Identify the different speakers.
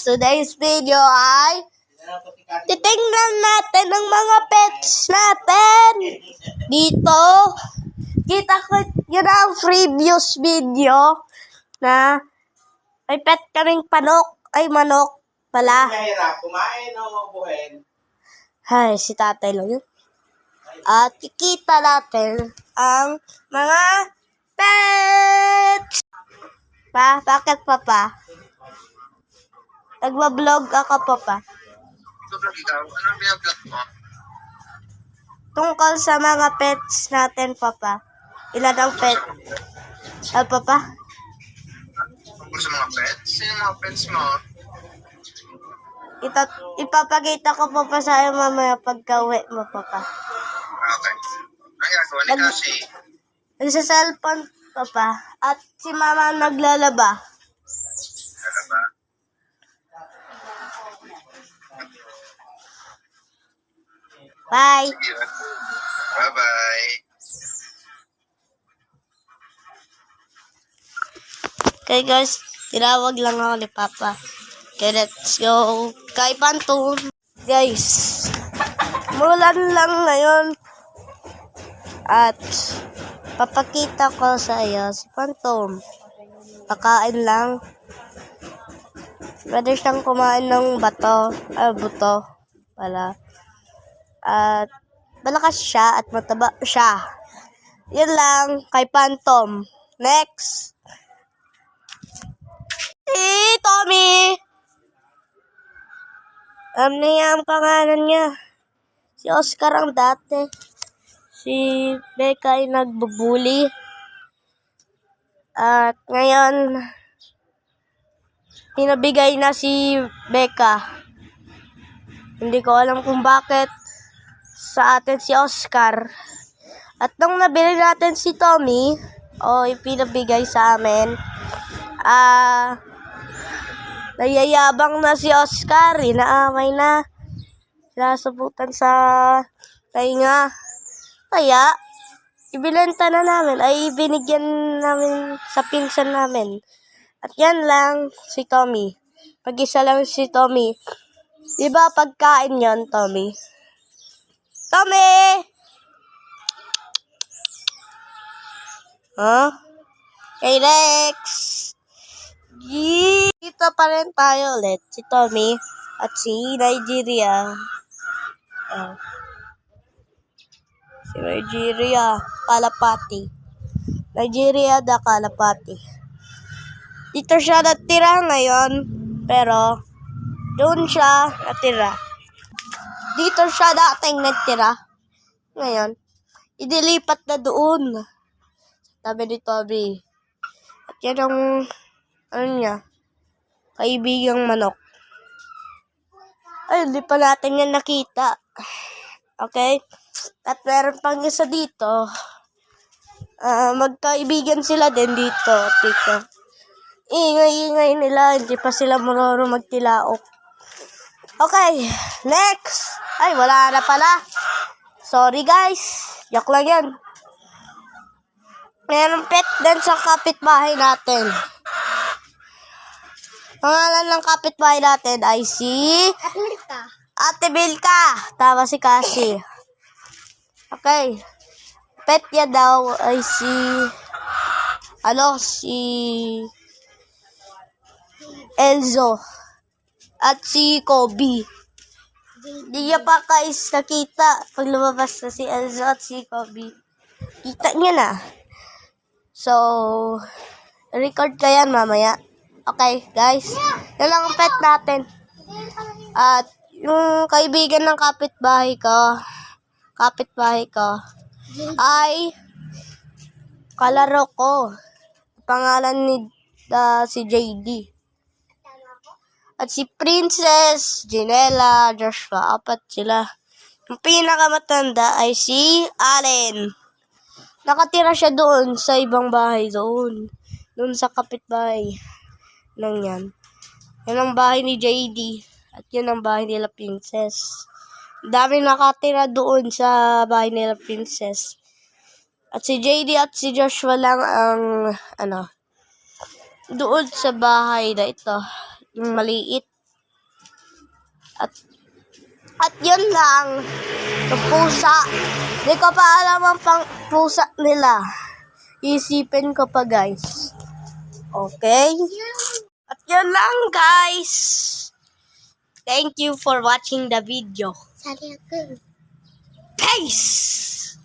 Speaker 1: today's video ay titingnan natin ang mga pets natin. Dito, kita ko yun ang previous video na may pet kaming manok pala.
Speaker 2: Kumain o mabuhin?
Speaker 1: Ay, si tatay lang yun. At kikita natin ang mga pets. Bakit pa? Nagbablog ako pa.
Speaker 2: Vlog ikaw? Anong binablog mo?
Speaker 1: Tungkol sa mga pets natin, Papa. Ilan ang pet? Papa?
Speaker 2: Tungkol sa mga pets? Sino mga pets mo?
Speaker 1: Ipapakita ko pa sa'yo mamaya pagka-uwi mo, Papa.
Speaker 2: Okay. Ang gagawa ni Kasi?
Speaker 1: Sa cellphone, Papa. At si Mama naglalaba.
Speaker 2: Ano ba?
Speaker 1: Bye!
Speaker 2: Sige. Bye-bye.
Speaker 1: Okay guys, tinawag lang ako ni Papa. Okay, let's go kay Pantum. Guys, mulan lang ngayon. At papakita ko sa iyo si Pantum. Pakain lang. Pwede siyang kumain ng buto. Wala. At malakas siya at mataba siya. Yun lang kay Pantom. Next. Si Tommy. Ano niya ang pangalan niya? Si Oscar ang dati. Si Becca ay nagbubuli. At ngayon, pinabigay na si Becca. Hindi ko alam kung bakit sa atin si Oscar. At nung nabili natin si Tommy, ipinabigay sa amin, nayayabang na si Oscar, inaamay na, sinasubutan sa tainga. Kaya, ibinenta na namin, binigyan namin sa pinsan namin. At yan lang si Tommy. Pag-isa lang si Tommy. Diba pagkain yon, Tommy? Tommy! Huh? Okay, next! Dito pa rin tayo ulit. Si Tommy at si Nigeria. Si Nigeria Kalapati. Nigeria the Kalapati. Dito siya natira ngayon. Pero, doon siya natira. Dito siya dating natira. Ngayon, idilipat na doon. Sabi ni Tommy. At yan ang kaibigang manok. Ay, hindi pa natin yan nakita. Okay? At meron pang isa dito. Magkaibigan sila din dito. Ingay-ingay nila. Hindi pa sila marunong magtilaok. Okay, next. Ay, wala na pala. Sorry guys. Joke lang yan. Meron pet din sa kapitbahay natin. Pangalan ng kapitbahay natin ay si Ate Milka. Tama si Cassie. Okay. Pet niya daw ay si Elzo. At si Kobe. Hindi niya pa guys nakita pag lumabas na si Elzo at si Kobe. Kita niya na. So, record ka yan mamaya. Okay, guys. Yan lang ang pet natin. At yung kaibigan ng kapitbahay ko ay kalaro ko. Pangalan ni si JD. At si Princess, Janela, Joshua, 4 sila. Yung pinakamatanda ay si Allen. Nakatira siya doon sa ibang bahay doon. Doon sa kapitbahay. Nang yan. Yan ang bahay ni JD. At yan ang bahay nila Princess. Dami nakatira doon sa bahay nila Princess. At si JD at si Joshua lang ang doon sa bahay na ito. Yung maliit. At yun lang. Yung pusa. Di ko pa alam ang pusa nila. Isipin ko pa, guys. Okay? At yun lang, guys. Thank you for watching the video. Peace!